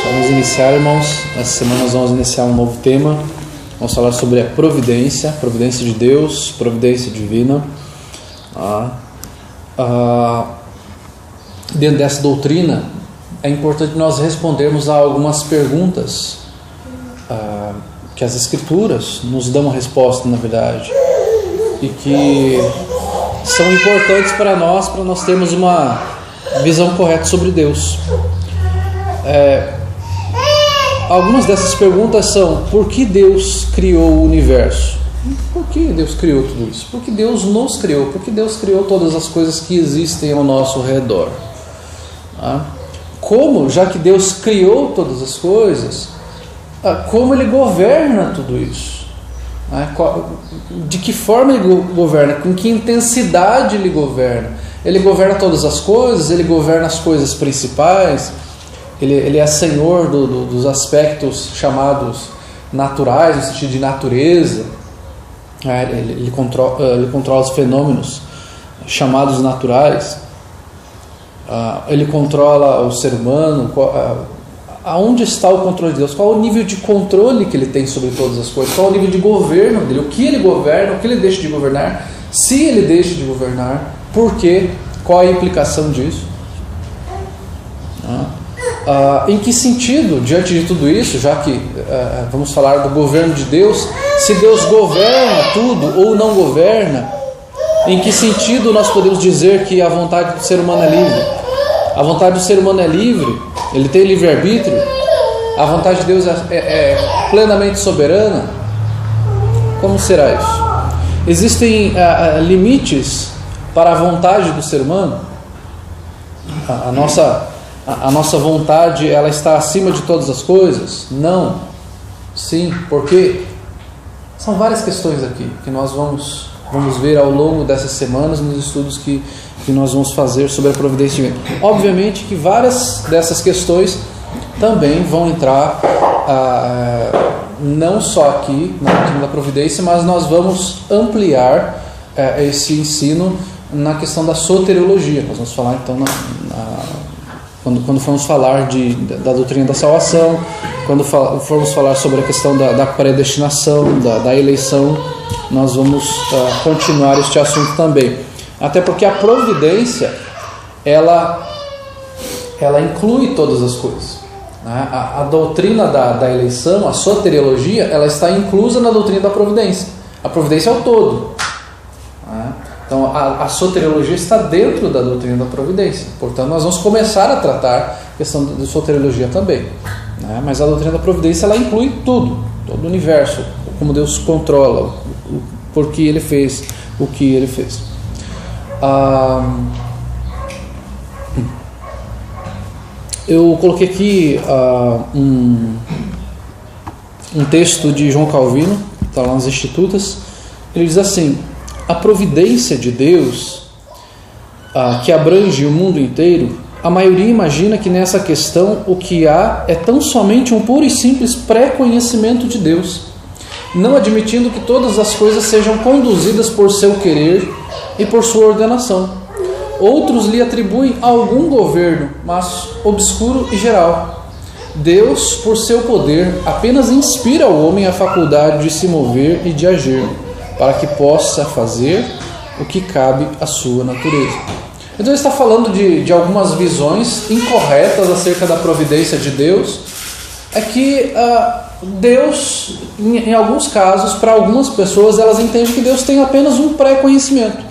Vamos iniciar, irmãos. Essa semana nós vamos iniciar um novo tema. Vamos falar sobre a providência de Deus, providência divina. Dentro dessa doutrina, é importante nós respondermos a algumas perguntas que as Escrituras nos dão a resposta, na verdade, e que são importantes para nós termos uma visão correta sobre Deus. Algumas dessas perguntas são: por que Deus criou o universo? Por que Deus criou tudo isso? Por que Deus nos criou? Por que Deus criou todas as coisas que existem ao nosso redor? Como, já que Deus criou todas as coisas, como Ele governa tudo isso? De que forma Ele governa? Com que intensidade Ele governa? Ele governa todas as coisas? Ele governa as coisas principais? Ele é senhor dos aspectos chamados naturais, no sentido de natureza. Ele controla os fenômenos chamados naturais. Ele controla o ser humano. Aonde está o controle de Deus? Qual o nível de controle que Ele tem sobre todas as coisas? Qual o nível de governo dele? O que Ele governa? O que Ele deixa de governar? Se Ele deixa de governar, por quê? Qual a implicação disso? Em que sentido, diante de tudo isso, já que vamos falar do governo de Deus, se Deus governa tudo ou não governa, em que sentido nós podemos dizer que a vontade do ser humano é livre? A vontade do ser humano é livre? Ele tem livre-arbítrio? A vontade de Deus é plenamente soberana? Como será isso? Existem limites para a vontade do ser humano? A nossa vontade, ela está acima de todas as coisas? Não. Sim. Por quê? São várias questões aqui que nós vamos ver ao longo dessas semanas nos estudos que nós vamos fazer sobre a providência divina. Obviamente que várias dessas questões também vão entrar não só aqui na doutrina da providência, mas nós vamos ampliar esse ensino na questão da soteriologia. Nós vamos falar então quando formos falar da doutrina da salvação, quando formos falar sobre a questão da predestinação, da eleição, nós vamos continuar este assunto também. Até porque a providência, ela inclui todas as coisas. A doutrina da eleição, a soteriologia, ela está inclusa na doutrina da providência. A providência é o todo. Então, a soteriologia está dentro da doutrina da providência. Portanto, nós vamos começar a tratar a questão de soteriologia também. Mas a doutrina da providência, ela inclui tudo, todo o universo, como Deus controla, por que Ele fez o que Ele fez. Eu coloquei aqui um texto de João Calvino, está lá nas Institutas. Ele diz assim: a providência de Deus, que abrange o mundo inteiro, a maioria imagina que nessa questão o que há é tão somente um puro e simples pré-conhecimento de Deus, não admitindo que todas as coisas sejam conduzidas por seu querer e por sua ordenação. Outros lhe atribuem algum governo, mas obscuro e geral. Deus, por seu poder, apenas inspira ao homem a faculdade de se mover e de agir, para que possa fazer o que cabe à sua natureza. Então ele está falando de algumas visões incorretas acerca da providência de Deus. É que Deus, em alguns casos, para algumas pessoas, elas entendem que Deus tem apenas um pré-conhecimento.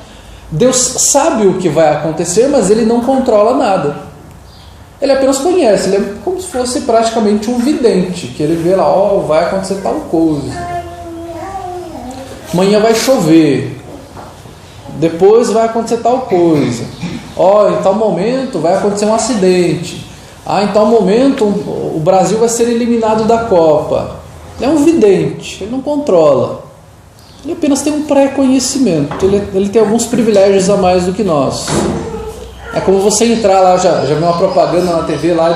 Deus sabe o que vai acontecer, mas Ele não controla nada. Ele apenas conhece, Ele é como se fosse praticamente um vidente, que Ele vê lá, vai acontecer tal coisa. Amanhã vai chover, depois vai acontecer tal coisa, em tal momento vai acontecer um acidente, em tal momento o Brasil vai ser eliminado da Copa. Ele é um vidente, ele não controla, ele apenas tem um pré-conhecimento, ele tem alguns privilégios a mais do que nós. É como você entrar lá, já viu uma propaganda na TV lá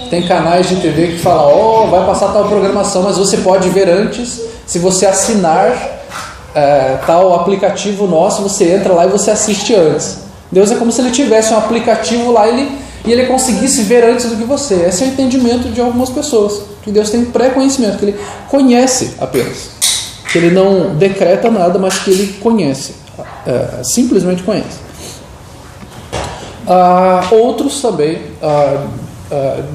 tem canais de TV que falam, vai passar tal programação, mas você pode ver antes, se você assinar tal aplicativo nosso, você entra lá e você assiste antes. Deus é como se Ele tivesse um aplicativo lá, e ele conseguisse ver antes do que você. Esse é o entendimento de algumas pessoas, que Deus tem pré-conhecimento, que ele conhece apenas, que ele não decreta nada, mas que ele conhece, simplesmente conhece. Outros também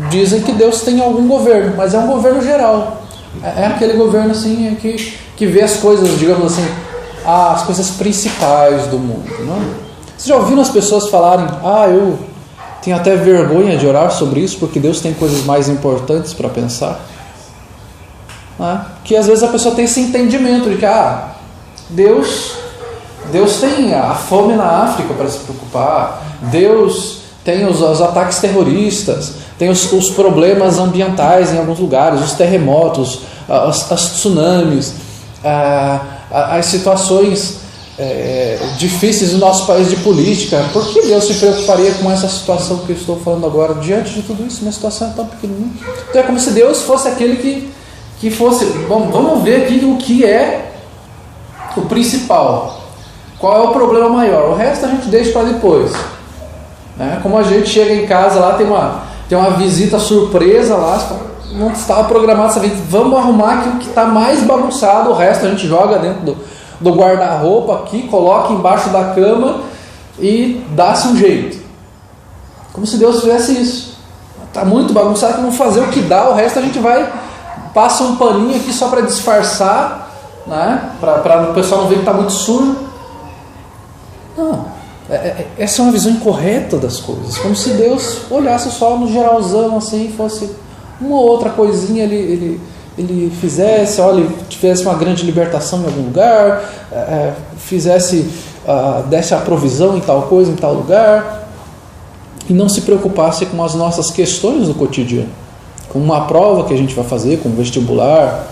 dizem que Deus tem algum governo, mas é um governo geral, é aquele governo assim que vê as coisas, digamos assim, as coisas principais do mundo, não? Você já ouviu as pessoas falarem: eu tenho até vergonha de orar sobre isso, porque Deus tem coisas mais importantes para pensar? Que às vezes a pessoa tem esse entendimento de que Deus tem a fome na África para se preocupar, Deus tem os ataques terroristas, tem os problemas ambientais em alguns lugares, os terremotos, as tsunamis, as situações difíceis do nosso país de política. Por que Deus se preocuparia com essa situação que eu estou falando agora? Diante de tudo isso, minha situação é tão pequenininha. Então é como se Deus fosse aquele que fosse... Bom, vamos ver aqui o que é o principal. Qual é o problema maior? O resto a gente deixa para depois. Como a gente chega em casa lá, tem uma visita surpresa lá, não estava programado essa visita, vamos arrumar aquilo que está mais bagunçado, o resto a gente joga dentro do guarda-roupa aqui, coloca embaixo da cama e dá-se um jeito. Como se Deus fizesse isso. Está muito bagunçado, vamos fazer o que dá, o resto a gente passa um paninho aqui só para disfarçar, para o pessoal não ver que está muito sujo. Não. Essa é uma visão incorreta das coisas, como se Deus olhasse só no geralzão assim, fosse uma ou outra coisinha ele fizesse, tivesse uma grande libertação em algum lugar, desse a provisão em tal coisa, em tal lugar, e não se preocupasse com as nossas questões do cotidiano, com uma prova que a gente vai fazer, com um vestibular,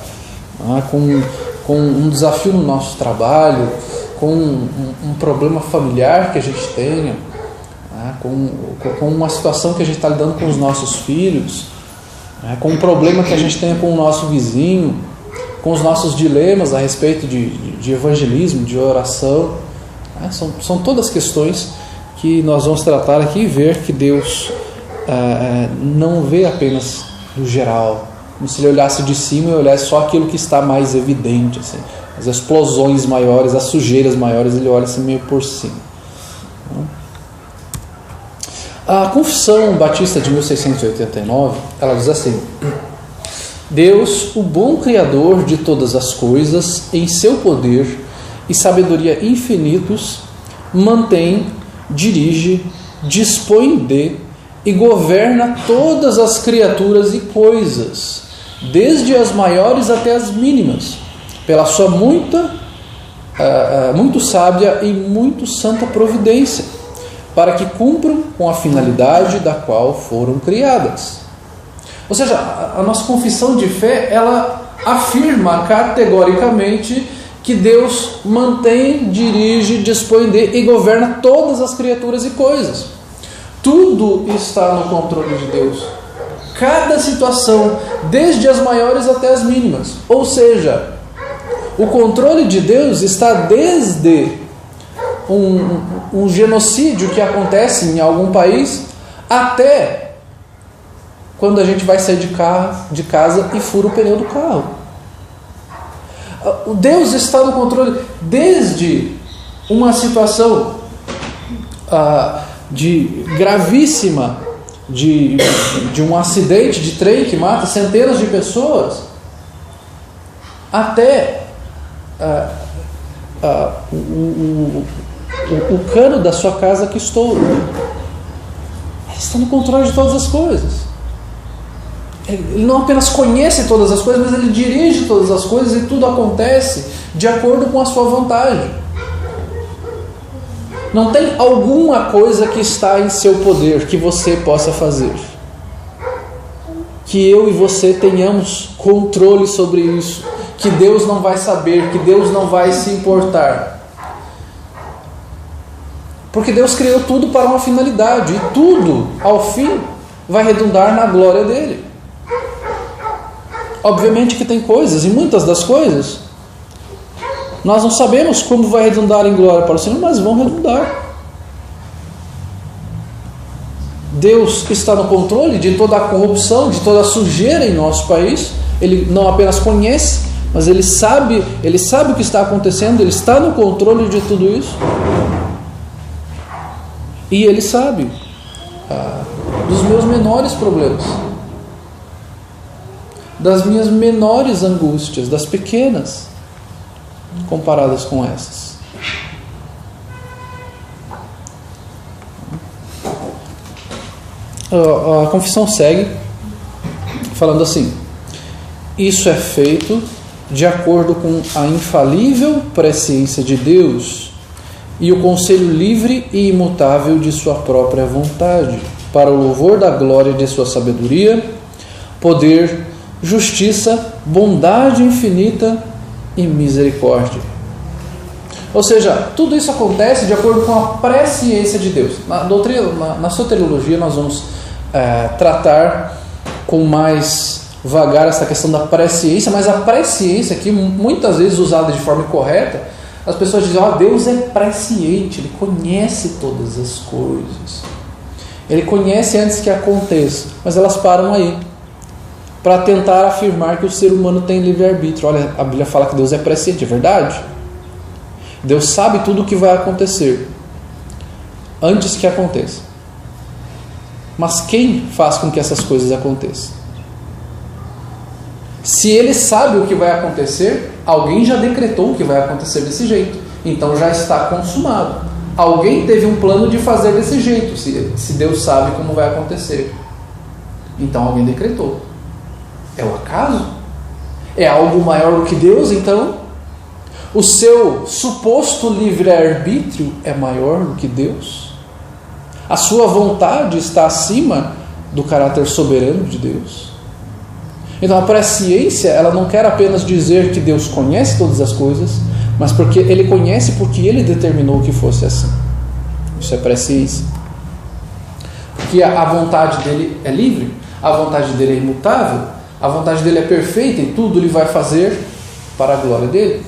com um desafio no nosso trabalho, com um problema familiar que a gente tenha, com uma situação que a gente está lidando com os nossos filhos, com um problema que a gente tenha com o nosso vizinho, com os nossos dilemas a respeito de evangelismo, de oração. São todas questões que nós vamos tratar aqui e ver que Deus não vê apenas no geral, como se ele olhasse de cima e olhasse só aquilo que está mais evidente, assim. As explosões maiores, as sujeiras maiores, ele olha assim meio por cima. A Confissão Batista de 1689, ela diz assim: Deus, o bom Criador de todas as coisas, em seu poder e sabedoria infinitos, mantém, dirige, dispõe de e governa todas as criaturas e coisas, desde as maiores até as mínimas, pela sua muito sábia e muito santa providência, para que cumpram com a finalidade da qual foram criadas. Ou seja, a nossa confissão de fé, ela afirma categoricamente que Deus mantém, dirige, dispõe de e governa todas as criaturas e coisas. Tudo está no controle de Deus. Cada situação, desde as maiores até as mínimas. Ou seja, o controle de Deus está desde um genocídio que acontece em algum país até quando a gente vai sair de casa e fura o pneu do carro. O Deus está no controle desde uma situação gravíssima de um acidente de trem que mata centenas de pessoas, até o cano da sua casa que estourou. Ele está no controle de todas as coisas. Ele não apenas conhece todas as coisas, mas ele dirige todas as coisas e tudo acontece de acordo com a sua vontade. Não tem alguma coisa que está em seu poder que você possa fazer, que eu e você tenhamos controle sobre isso, que Deus não vai saber, que Deus não vai se importar. Porque Deus criou tudo para uma finalidade, e tudo, ao fim, vai redundar na glória dele. Obviamente que tem coisas, e muitas das coisas nós não sabemos como vai redundar em glória para o Senhor, mas vão redundar. Deus está no controle de toda a corrupção, de toda a sujeira em nosso país. Ele não apenas conhece, mas Ele sabe o que está acontecendo, Ele está no controle de tudo isso. E Ele sabe dos meus menores problemas, das minhas menores angústias, das pequenas, comparadas com essas. A confissão segue falando assim: isso é feito de acordo com a infalível presciência de Deus e o conselho livre e imutável de sua própria vontade, para o louvor da glória de sua sabedoria, poder, justiça, bondade infinita e misericórdia. Ou seja, tudo isso acontece de acordo com a presciência de Deus. Na soteriologia nós vamos tratar com mais vagar essa questão da presciência, mas a presciência aqui, muitas vezes usada de forma incorreta, as pessoas dizem: Deus é presciente, Ele conhece todas as coisas, Ele conhece antes que aconteça. Mas elas param aí para tentar afirmar que o ser humano tem livre-arbítrio. Olha, a Bíblia fala que Deus é presciente, é verdade? Deus sabe tudo o que vai acontecer antes que aconteça. Mas quem faz com que essas coisas aconteçam? Se Ele sabe o que vai acontecer, alguém já decretou que vai acontecer desse jeito. Então já está consumado. Alguém teve um plano de fazer desse jeito, se Deus sabe como vai acontecer. Então alguém decretou. É o acaso? É algo maior do que Deus, então? O seu suposto livre-arbítrio é maior do que Deus? A sua vontade está acima do caráter soberano de Deus? Então a presciência, ela não quer apenas dizer que Deus conhece todas as coisas, mas porque Ele conhece porque Ele determinou que fosse assim. Isso é presciência. Porque a vontade dEle é livre, a vontade dEle é imutável, a vontade dEle é perfeita e tudo Ele vai fazer para a glória dEle.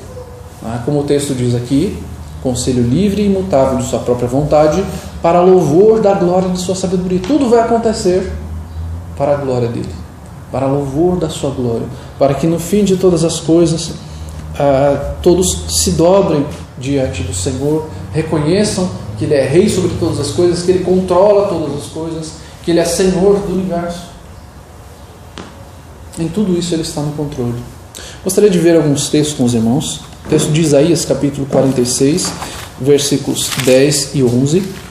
Como o texto diz aqui, conselho livre e imutável de sua própria vontade, para louvor da glória de sua sabedoria. Tudo vai acontecer para a glória dEle, para louvor da sua glória, para que no fim de todas as coisas todos se dobrem diante do Senhor, reconheçam que Ele é Rei sobre todas as coisas, que Ele controla todas as coisas, que Ele é Senhor do universo. Em tudo isso Ele está no controle. Gostaria de ver alguns textos com os irmãos. O texto de Isaías, capítulo 46, versículos 10 e 11.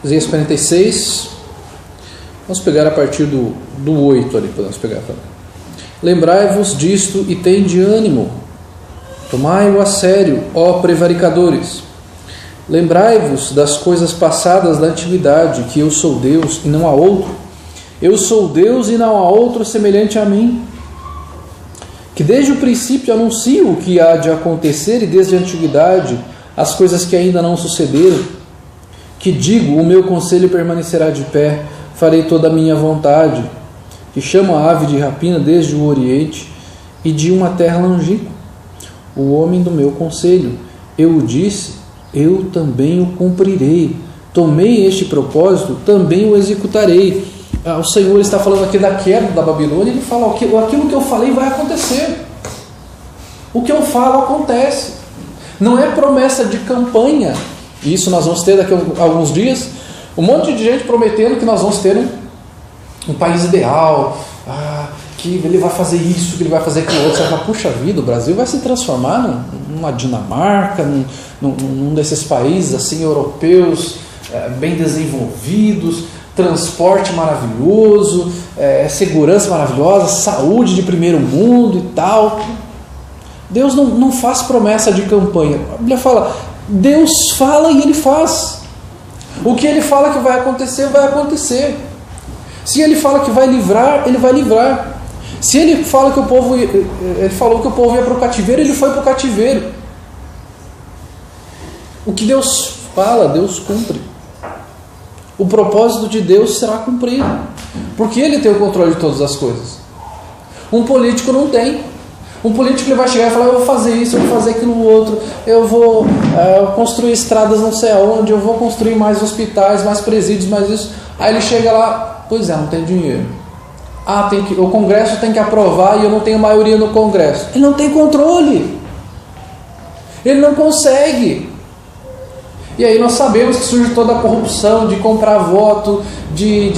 Isaías 46, vamos pegar a partir do 8 ali, podemos pegar também. Lembrai-vos disto e tende ânimo, tomai-o a sério, ó prevaricadores. Lembrai-vos das coisas passadas da antiguidade, que eu sou Deus e não há outro. Eu sou Deus e não há outro semelhante a mim, que desde o princípio anuncio o que há de acontecer e desde a antiguidade as coisas que ainda não sucederam, que digo, o meu conselho permanecerá de pé, farei toda a minha vontade, que chamo a ave de rapina desde o Oriente e de uma terra longínqua, o homem do meu conselho. Eu o disse, eu também o cumprirei. Tomei este propósito, também o executarei. O Senhor está falando aqui da queda da Babilônia. Ele fala, aquilo que eu falei vai acontecer. O que eu falo acontece. Não é promessa de campanha. Isso nós vamos ter daqui a alguns dias. Um monte de gente prometendo que nós vamos ter um país ideal, que ele vai fazer isso, que ele vai fazer aquilo outro. Você fala, puxa vida, o Brasil vai se transformar numa Dinamarca, num desses países assim europeus, bem desenvolvidos, transporte maravilhoso, segurança maravilhosa, saúde de primeiro mundo e tal. Deus não faz promessa de campanha. A Bíblia fala, Deus fala e Ele faz. O que Ele fala que vai acontecer, vai acontecer. Se Ele fala que vai livrar, Ele vai livrar. Se Ele fala que Ele falou que o povo ia para o cativeiro, Ele foi para o cativeiro. O que Deus fala, Deus cumpre. O propósito de Deus será cumprido, porque Ele tem o controle de todas as coisas. Um político não tem. Um político ele vai chegar e falar: eu vou fazer isso, eu vou fazer aquilo outro, eu vou construir estradas não sei aonde, eu vou construir mais hospitais, mais presídios, mais isso. Aí ele chega lá: pois é, não tem dinheiro. O Congresso tem que aprovar e eu não tenho maioria no Congresso. Ele não tem controle. Ele não consegue. E aí nós sabemos que surge toda a corrupção de comprar voto, de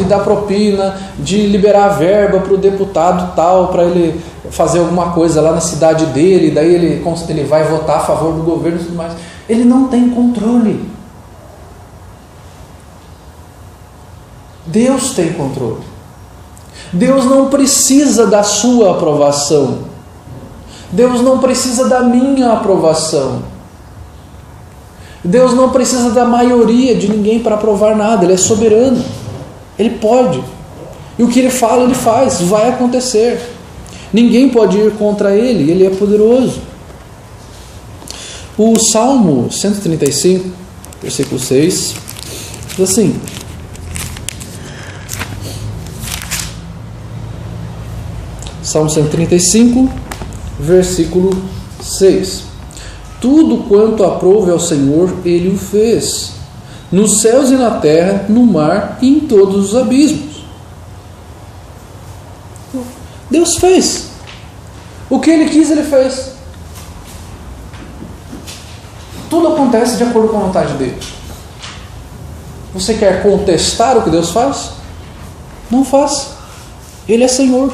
dar propina, de liberar verba para o deputado tal, para ele fazer alguma coisa lá na cidade dele, daí ele vai votar a favor do governo e tudo mais. Ele não tem controle. Deus tem controle. Deus não precisa da sua aprovação. Deus não precisa da minha aprovação. Deus não precisa da maioria de ninguém para aprovar nada. Ele é soberano. Ele pode. E o que Ele fala, Ele faz. Vai acontecer. Ninguém pode ir contra Ele. Ele é poderoso. O Salmo 135, versículo 6, diz assim: Salmo 135, versículo 6. Tudo quanto aprouve ao Senhor, Ele o fez, nos céus e na terra, no mar e em todos os abismos. Deus fez. O que Ele quis, Ele fez. Tudo acontece de acordo com a vontade dele. Você quer contestar o que Deus faz? Não faça. Ele é Senhor.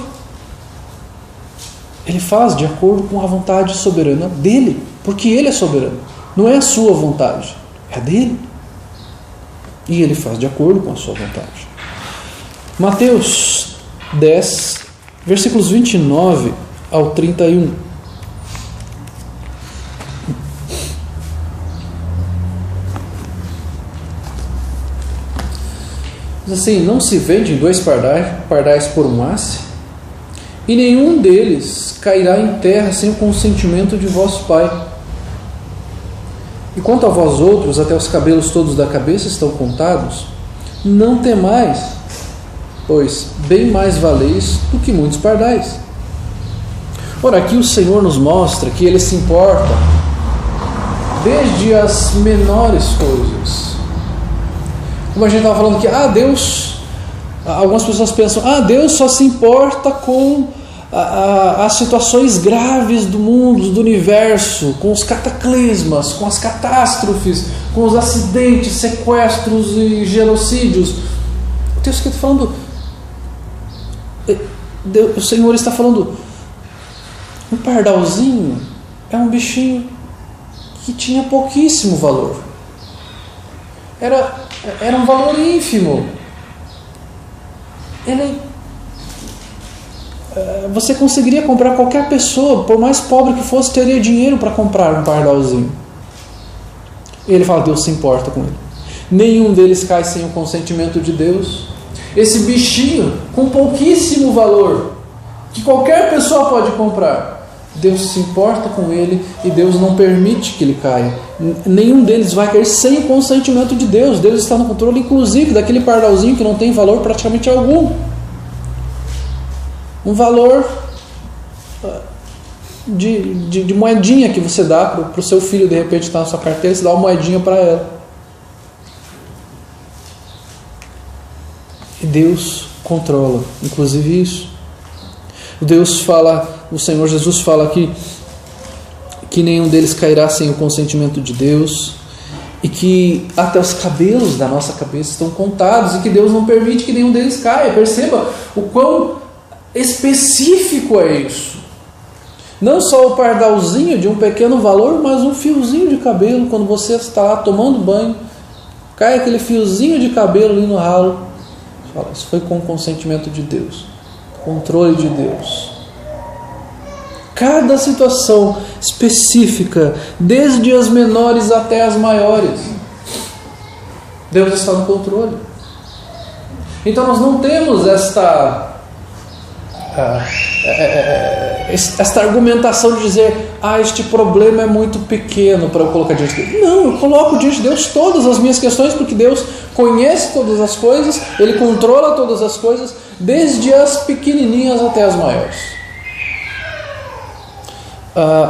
Ele faz de acordo com a vontade soberana dele, porque Ele é soberano. Não é a sua vontade, é a dele. E Ele faz de acordo com a sua vontade. Mateus 10, versículos 29 ao 31. Diz assim: não se vendem 2 pardais por um asse, e nenhum deles cairá em terra sem o consentimento de vosso Pai. E quanto a vós outros, até os cabelos todos da cabeça estão contados. Não temais, pois bem mais valeis do que muitos pardais. Ora, aqui o Senhor nos mostra que Ele se importa desde as menores coisas. Como a gente estava falando aqui, Deus... Algumas pessoas pensam: Deus só se importa com as situações graves do mundo, do universo, com os cataclismas, com as catástrofes, com os acidentes, sequestros e genocídios. O texto que está falando, o Senhor está falando: um pardalzinho é um bichinho que tinha pouquíssimo valor. Era um valor ínfimo. Você conseguiria comprar, qualquer pessoa, por mais pobre que fosse, teria dinheiro para comprar um pardalzinho. E Ele fala: Deus se importa com ele. Nenhum deles cai sem o consentimento de Deus. Esse bichinho com pouquíssimo valor, que qualquer pessoa pode comprar, Deus se importa com ele e Deus não permite que ele caia. Nenhum deles vai cair sem o consentimento de Deus. Deus está no controle, inclusive, daquele pardalzinho que não tem valor praticamente algum. Um valor de moedinha que você dá para o seu filho, de repente está na sua carteira, você dá uma moedinha para ela. E Deus controla, inclusive isso. O Senhor Jesus fala aqui que nenhum deles cairá sem o consentimento de Deus, e que até os cabelos da nossa cabeça estão contados, e que Deus não permite que nenhum deles caia. Perceba o quão específico é isso. Não só o pardalzinho de um pequeno valor, mas um fiozinho de cabelo. Quando você está lá tomando banho, cai aquele fiozinho de cabelo ali no ralo. Fala: isso foi com o consentimento de Deus, controle de Deus. Cada situação específica, desde as menores até as maiores, Deus está no controle. Então nós não temos esta argumentação de dizer: este problema é muito pequeno para eu colocar diante de Deus. Não, eu coloco diante de Deus todas as minhas questões, porque Deus conhece todas as coisas, Ele controla todas as coisas, desde as pequenininhas até as maiores.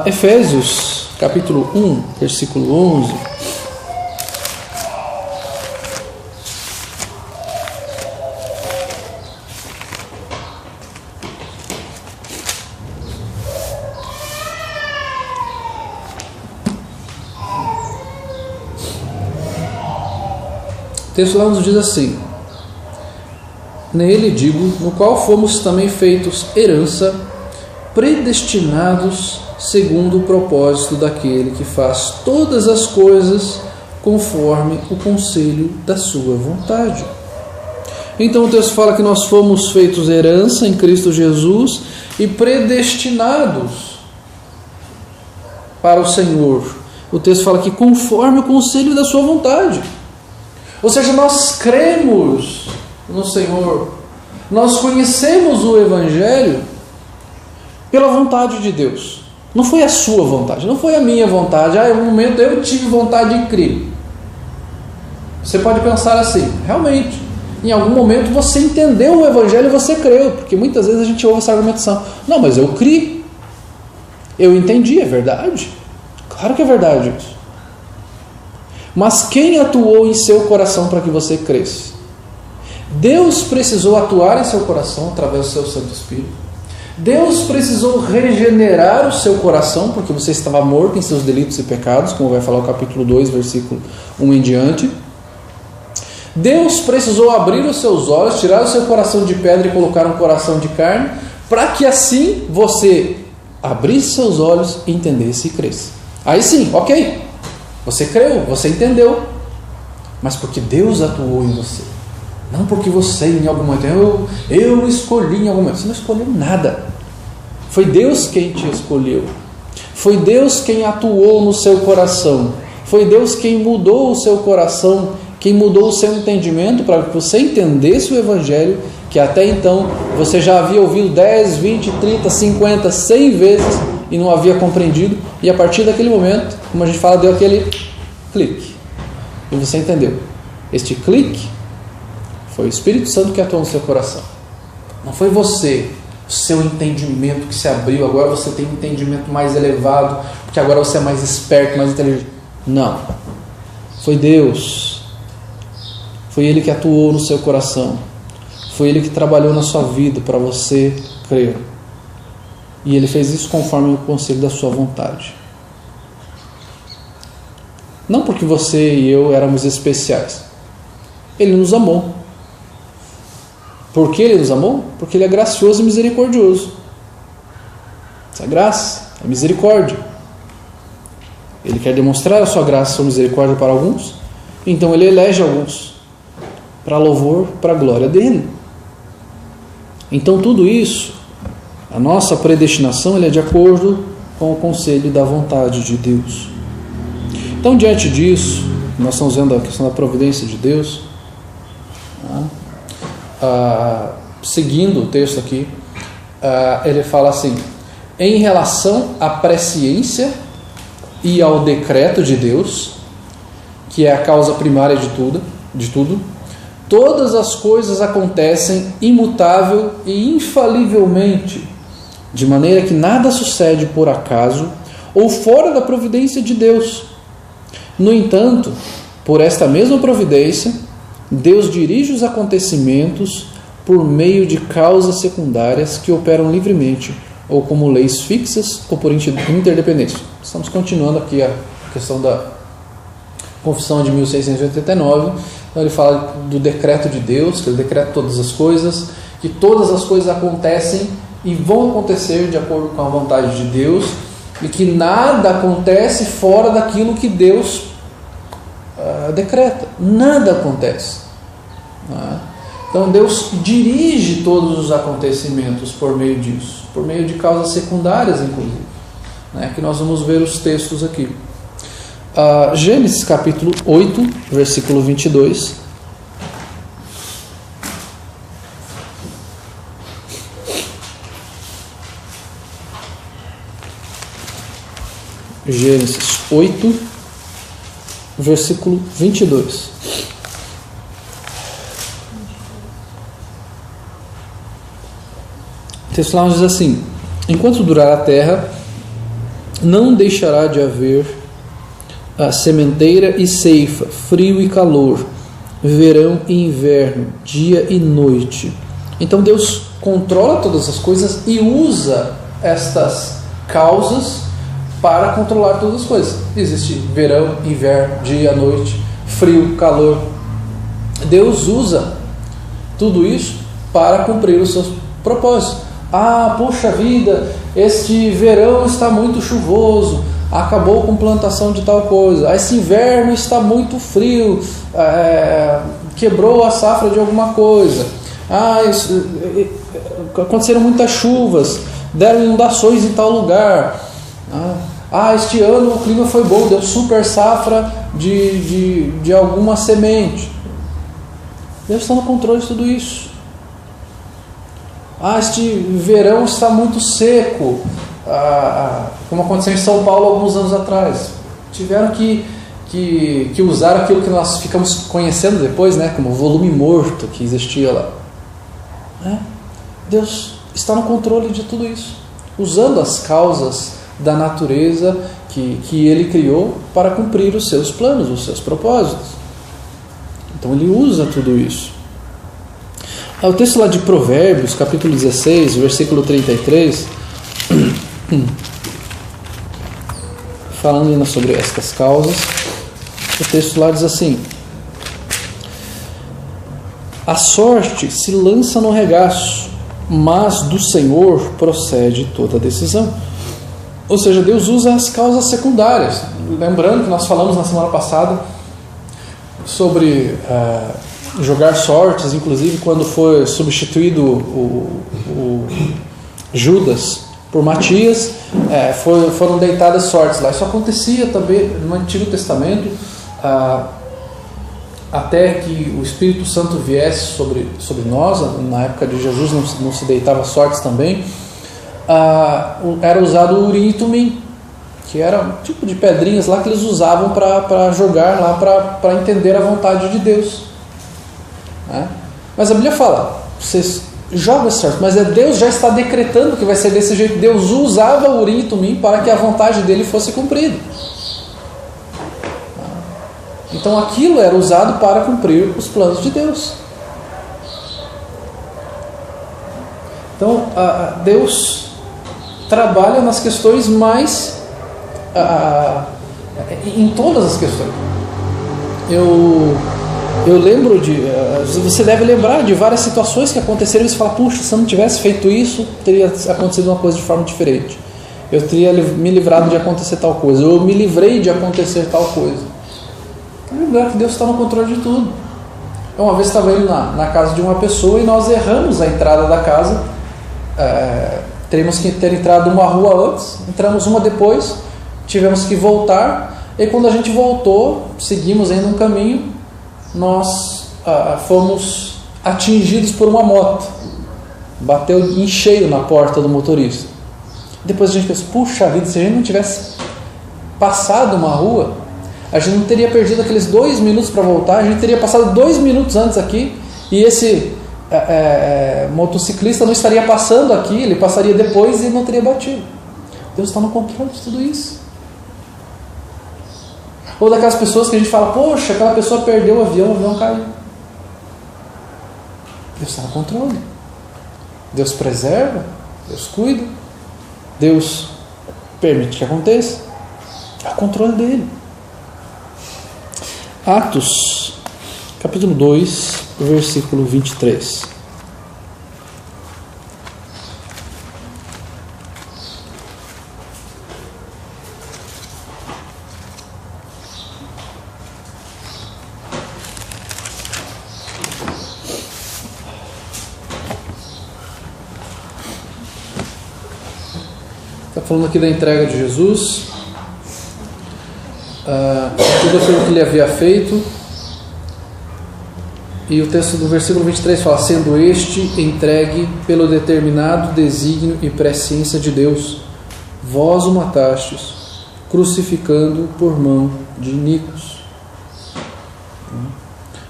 Efésios, capítulo 1, versículo 11. O texto lá nos diz assim: nele, digo, no qual fomos também feitos herança, predestinados segundo o propósito daquele que faz todas as coisas conforme o conselho da sua vontade. Então o texto fala que nós fomos feitos herança em Cristo Jesus e predestinados para o Senhor. O texto fala que conforme o conselho da sua vontade. Ou seja, nós cremos no Senhor, nós conhecemos o Evangelho pela vontade de Deus. Não foi a sua vontade, não foi a minha vontade. Em um momento eu tive vontade de crer. Você pode pensar assim, realmente, em algum momento você entendeu o Evangelho e você creu, porque muitas vezes a gente ouve essa argumentação: não, mas eu criei, eu entendi, é verdade? Claro que é verdade isso. Mas quem atuou em seu coração para que você cresça? Deus precisou atuar em seu coração através do seu Santo Espírito. Deus precisou regenerar o seu coração, porque você estava morto em seus delitos e pecados, como vai falar o capítulo 2, versículo 1 em diante. Deus precisou abrir os seus olhos, tirar o seu coração de pedra e colocar um coração de carne, para que assim você abrisse seus olhos, entendesse e cresça. Aí sim, ok. Você creu, você entendeu, mas porque Deus atuou em você, não porque você em algum momento, eu escolhi em algum momento. Você não escolheu nada, foi Deus quem te escolheu, foi Deus quem atuou no seu coração, foi Deus quem mudou o seu coração, quem mudou o seu entendimento para que você entendesse o Evangelho, que até então você já havia ouvido 10, 20, 30, 50, 100 vezes e não havia compreendido, e a partir daquele momento, como a gente fala, deu aquele clique, e você entendeu. Este clique foi o Espírito Santo que atuou no seu coração, não foi você, o seu entendimento que se abriu, agora você tem um entendimento mais elevado, porque agora você é mais esperto, mais inteligente. Não, foi Deus, foi Ele que atuou no seu coração, foi Ele que trabalhou na sua vida para você crer. E Ele fez isso conforme o conselho da sua vontade. Não porque você e eu éramos especiais. Ele nos amou. Por que Ele nos amou? Porque Ele é gracioso e misericordioso. Essa graça é misericórdia. Ele quer demonstrar a sua graça e a sua misericórdia para alguns. Então Ele elege alguns para louvor, para a glória dEle. Então tudo isso, a nossa predestinação, ele é de acordo com o conselho da vontade de Deus. Então, diante disso, nós estamos vendo a questão da providência de Deus. Seguindo o texto aqui, ele fala assim: em relação à presciência e ao decreto de Deus, que é a causa primária de tudo, todas as coisas acontecem imutável e infalivelmente, de maneira que nada sucede por acaso ou fora da providência de Deus. No entanto, por esta mesma providência, Deus dirige os acontecimentos por meio de causas secundárias que operam livremente, ou como leis fixas ou por interdependência. Estamos continuando aqui a questão da Confissão de 1689. Então ele fala do decreto de Deus, que ele decreta todas as coisas, que todas as coisas acontecem e vão acontecer de acordo com a vontade de Deus, e que nada acontece fora daquilo que Deus decreta. Nada acontece. Então Deus dirige todos os acontecimentos por meio disso, por meio de causas secundárias, inclusive, que nós vamos ver os textos aqui. Gênesis capítulo 8, versículo 22. Gênesis 8, versículo 22. O texto lá diz assim: enquanto durar a terra, não deixará de haver a sementeira e ceifa, frio e calor, verão e inverno, dia e noite. Então Deus controla todas as coisas e usa estas causas para controlar todas as coisas. Existe verão, inverno, dia, noite, frio, calor. Deus usa tudo isso para cumprir os seus propósitos. Ah, poxa vida, este verão está muito chuvoso, acabou com plantação de tal coisa. Esse inverno está muito frio, quebrou a safra de alguma coisa. Aconteceram muitas chuvas, deram inundações em tal lugar. Este ano o clima foi bom, deu super safra de alguma semente. Deus está no controle de tudo isso. Este verão está muito seco, como aconteceu em São Paulo alguns anos atrás. Tiveram que usar aquilo que nós ficamos conhecendo depois, né, como volume morto que existia lá. Deus está no controle de tudo isso, usando as causas da natureza que Ele criou para cumprir os seus planos, os seus propósitos. Então Ele usa tudo isso. O texto lá de Provérbios, capítulo 16, versículo 33, falando ainda sobre estas causas, o texto lá diz assim: a sorte se lança no regaço, mas do Senhor procede toda a decisão. Ou seja, Deus usa as causas secundárias. Lembrando que nós falamos na semana passada sobre jogar sortes, inclusive quando foi substituído o Judas por Matias, foram deitadas sortes lá. Isso acontecia também no Antigo Testamento, até que o Espírito Santo viesse sobre nós. Na época de Jesus não se deitava sortes também. Era usado o Urim e Tumim, que era um tipo de pedrinhas lá que eles usavam para jogar lá, para entender a vontade de Deus. Mas a Bíblia fala, vocês jogam certo, mas Deus já está decretando que vai ser desse jeito. Deus usava o Urim e Tumim para que a vontade dele fosse cumprida. Então aquilo era usado para cumprir os planos de Deus. Então Deus trabalha nas questões mais em todas as questões. Eu lembro você deve lembrar de várias situações que aconteceram e você fala: puxa, se eu não tivesse feito isso, teria acontecido uma coisa de forma diferente. Eu teria me livrado de acontecer tal coisa. Eu me livrei de acontecer tal coisa. Lembrar que Deus está no controle de tudo. Uma vez estava indo na casa de uma pessoa e nós erramos a entrada da casa. Teríamos que ter entrado uma rua antes, entramos uma depois, tivemos que voltar. E quando a gente voltou, seguimos ainda um caminho, nós fomos atingidos por uma moto. Bateu em cheio na porta do motorista. Depois a gente pensou: puxa vida, se a gente não tivesse passado uma rua, a gente não teria perdido aqueles 2 minutos para voltar, a gente teria passado 2 minutos antes aqui, e esse motociclista não estaria passando aqui, ele passaria depois e não teria batido. Deus está no controle de tudo isso. Ou daquelas pessoas que a gente fala: poxa, aquela pessoa perdeu o avião caiu. Deus está no controle. Deus preserva, Deus cuida, Deus permite que aconteça. É o controle dele. Atos, capítulo 2, versículo 23. Está falando aqui da entrega de Jesus. Tudo aquilo que ele havia feito, e o texto do versículo 23 fala: sendo este entregue pelo determinado desígnio e presciência de Deus, vós o matastes, crucificando por mão de iníquos.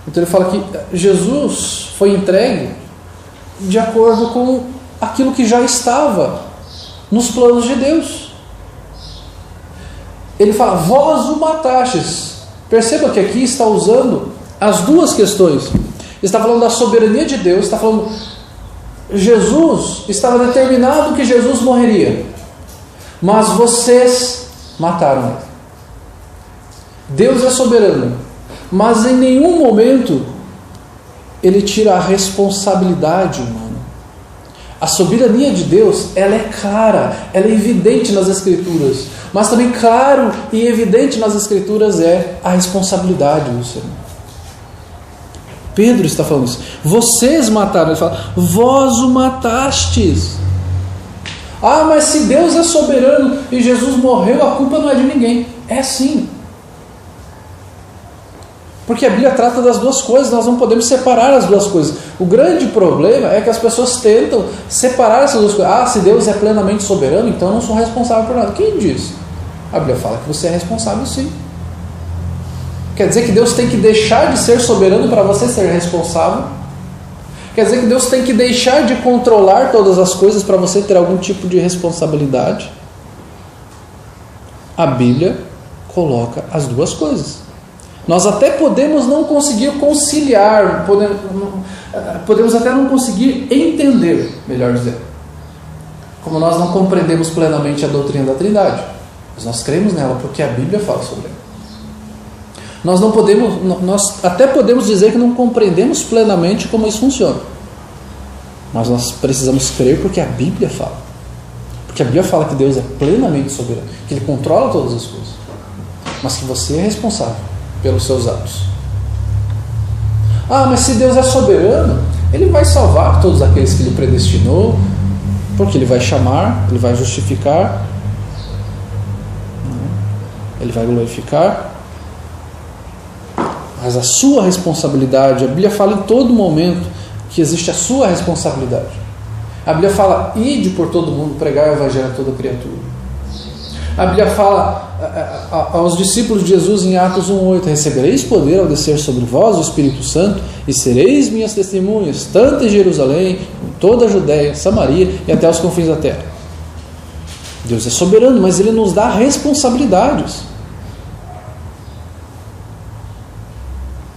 Então ele fala que Jesus foi entregue de acordo com aquilo que já estava nos planos de Deus. Ele fala, vós o matastes. Perceba que aqui está usando as duas questões. Está falando da soberania de Deus, está falando, Jesus, estava determinado que Jesus morreria, mas vocês mataram ele. Deus é soberano, mas em nenhum momento ele tira a responsabilidade humana. A soberania de Deus, ela é clara, ela é evidente nas Escrituras, mas também claro e evidente nas Escrituras é a responsabilidade do Senhor. Pedro está falando isso. Vocês mataram. Ele fala, vós o matastes. Ah, mas se Deus é soberano e Jesus morreu, a culpa não é de ninguém. É sim. Porque a Bíblia trata das duas coisas, nós não podemos separar as duas coisas. O grande problema é que as pessoas tentam separar essas duas coisas. Ah, se Deus é plenamente soberano, então eu não sou responsável por nada. Quem diz? A Bíblia fala que você é responsável sim. Quer dizer que Deus tem que deixar de ser soberano para você ser responsável? Quer dizer que Deus tem que deixar de controlar todas as coisas para você ter algum tipo de responsabilidade? A Bíblia coloca as duas coisas. Nós até podemos não conseguir conciliar, podemos até não conseguir entender, melhor dizendo, como nós não compreendemos plenamente a doutrina da Trindade, mas nós cremos nela porque a Bíblia fala sobre ela. Nós até podemos dizer que não compreendemos plenamente como isso funciona, mas nós precisamos crer porque a Bíblia fala. Porque a Bíblia fala que Deus é plenamente soberano, que Ele controla todas as coisas, mas que você é responsável pelos seus atos. Ah, mas se Deus é soberano, Ele vai salvar todos aqueles que Ele predestinou, porque Ele vai chamar, Ele vai justificar, Ele vai glorificar. Mas a sua responsabilidade, a Bíblia fala em todo momento que existe a sua responsabilidade. A Bíblia fala, ide por todo mundo, pregar o Evangelho a toda criatura. A Bíblia fala aos discípulos de Jesus em Atos 1,8, recebereis poder ao descer sobre vós o Espírito Santo e sereis minhas testemunhas, tanto em Jerusalém, em toda a Judéia, Samaria e até os confins da terra. Deus é soberano, mas Ele nos dá responsabilidades.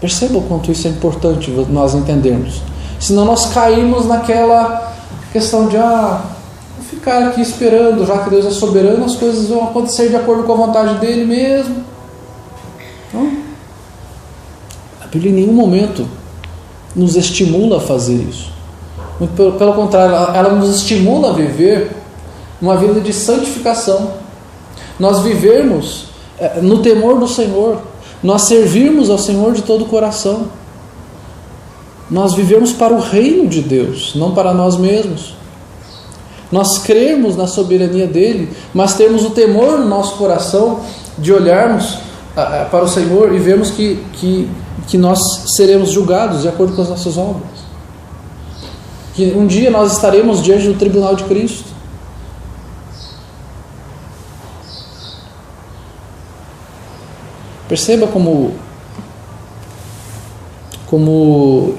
Perceba o quanto isso é importante nós entendermos. Senão nós caímos naquela questão de vou ficar aqui esperando, já que Deus é soberano, as coisas vão acontecer de acordo com a vontade dEle mesmo. Não. A Bíblia em nenhum momento nos estimula a fazer isso. Muito pelo contrário, ela nos estimula a viver uma vida de santificação. Nós vivermos no temor do Senhor. Nós servirmos ao Senhor de todo o coração. Nós vivemos para o reino de Deus, não para nós mesmos. Nós crermos na soberania dEle, mas termos o temor no nosso coração de olharmos para o Senhor e vermos que nós seremos julgados de acordo com as nossas obras. Que um dia nós estaremos diante do tribunal de Cristo. Perceba como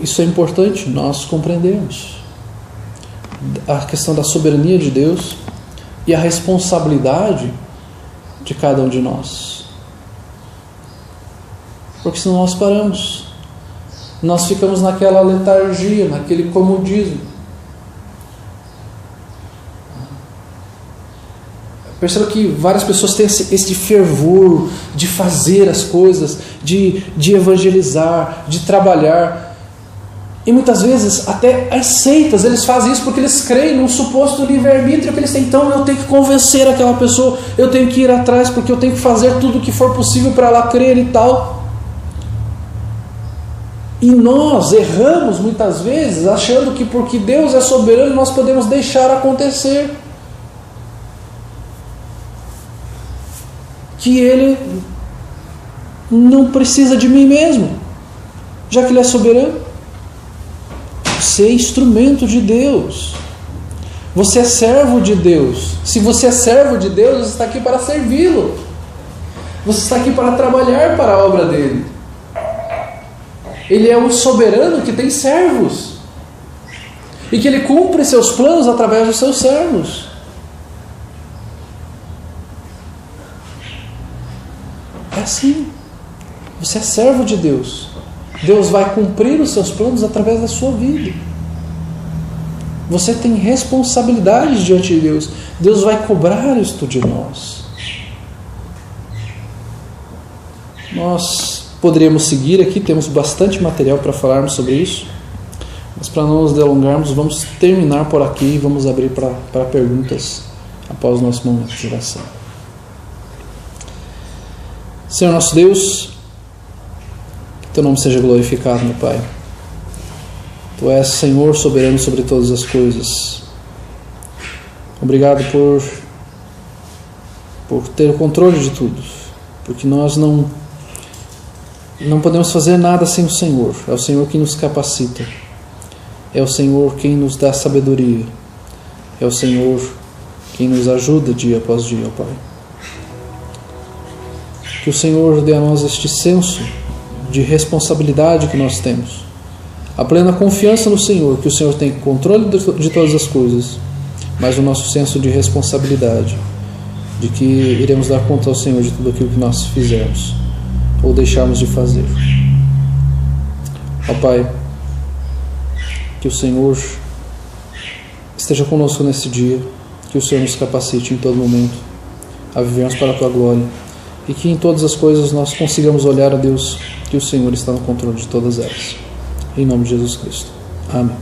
isso é importante nós compreendermos a questão da soberania de Deus e a responsabilidade de cada um de nós. Porque senão nós paramos, nós ficamos naquela letargia, naquele comodismo. Perceba que várias pessoas têm esse fervor de fazer as coisas, de evangelizar, de trabalhar. E muitas vezes até as seitas, eles fazem isso porque eles creem num suposto livre-arbítrio que eles têm. Então eu tenho que convencer aquela pessoa, eu tenho que ir atrás porque eu tenho que fazer tudo o que for possível para ela crer e tal. E nós erramos muitas vezes achando que porque Deus é soberano nós podemos deixar acontecer. Que Ele não precisa de mim mesmo, já que Ele é soberano. Você é instrumento de Deus. Você é servo de Deus. Se você é servo de Deus, você está aqui para servi-lo. Você está aqui para trabalhar para a obra dele. Ele é o soberano que tem servos. E que ele cumpre seus planos através dos seus servos. É assim. Você é servo de Deus. Deus vai cumprir os seus planos através da sua vida. Você tem responsabilidade diante de Deus. Deus vai cobrar isto de nós. Nós poderíamos seguir aqui, temos bastante material para falarmos sobre isso. Mas para não nos delongarmos, vamos terminar por aqui e vamos abrir para perguntas após o nosso momento de oração. Senhor nosso Deus, que Teu nome seja glorificado, meu Pai. Tu és Senhor soberano sobre todas as coisas. Obrigado por ter o controle de tudo, porque nós não podemos fazer nada sem o Senhor. É o Senhor quem nos capacita. É o Senhor quem nos dá sabedoria. É o Senhor quem nos ajuda dia após dia, ó Pai. Que o Senhor dê a nós este senso de responsabilidade que nós temos. A plena confiança no Senhor, que o Senhor tem controle de todas as coisas, mas o nosso senso de responsabilidade, de que iremos dar conta ao Senhor de tudo aquilo que nós fizermos ou deixarmos de fazer. Ó Pai, que o Senhor esteja conosco nesse dia, que o Senhor nos capacite em todo momento a vivermos para a Tua glória e que em todas as coisas nós consigamos olhar a Deus, que o Senhor está no controle de todas elas. Em nome de Jesus Cristo. Amém.